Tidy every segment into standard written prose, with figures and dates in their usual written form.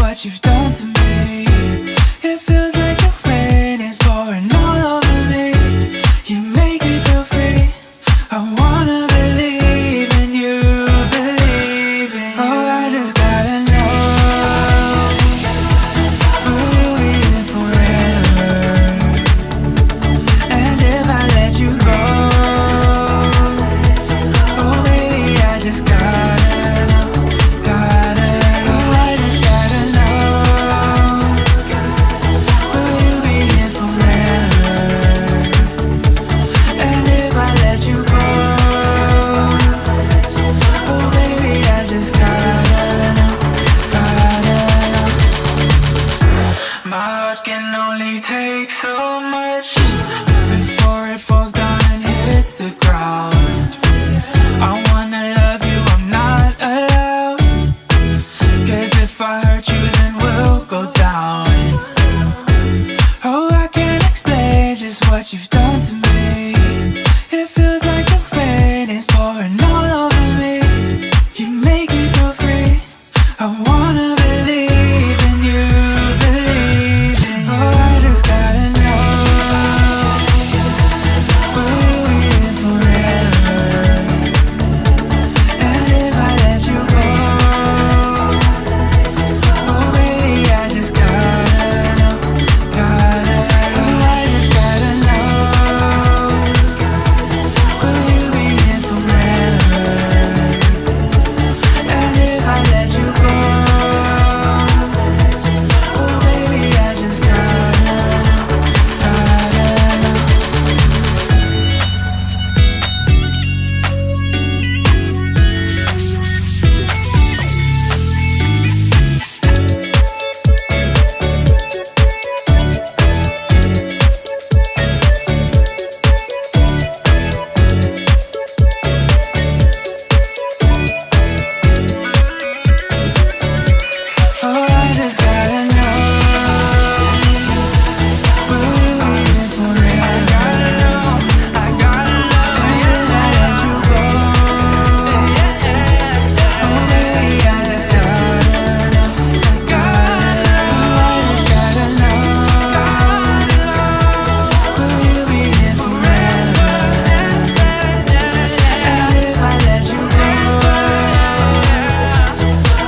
what you've done to me. It feels like the rain is pouring all over me. You make me feel free. I wanna believe in you, believe in you. Oh, I just gotta know, will you be there forever? And if I let you go, oh baby, I just gotta know, gotta know. Oh, I just gotta know, will you be here forever? And if I let you go, oh baby, I just gotta know, gotta know. My heart can only take so much before it falls down and hits the ground. I wanna love you, I'm not allowed, 'cause if I hurt you then we'll go down. Oh, I can't explain just what you've done to me. It feels like the rain is pouring all over me. You make me feel free. I wanna believe in you, believe in you. Oh, I just gotta know, will you be here forever? And if I let you go, oh baby, I just gotta know, gotta know. Oh, I just gotta know, will you be here forever? And if I let you go, oh baby, I just gotta know, gotta know. Oh, I just gotta know, will you be here forever? I gotta know, I gotta know. And if I let you go, oh baby, I just gotta know, gotta know. I just gotta know, will you be here forever? And if I let you go,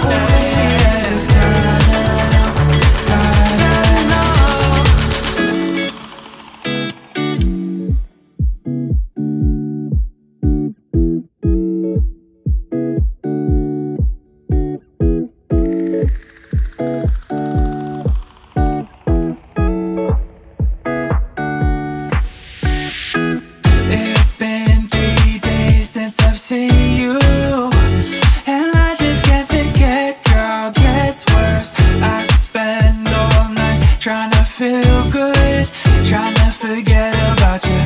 oh baby, I just gotta know, gotta know. It's been 3 days since I've seen you, and I just can't forget, girl, gets worse. I spend all night trying to feel good, trying to forget about you.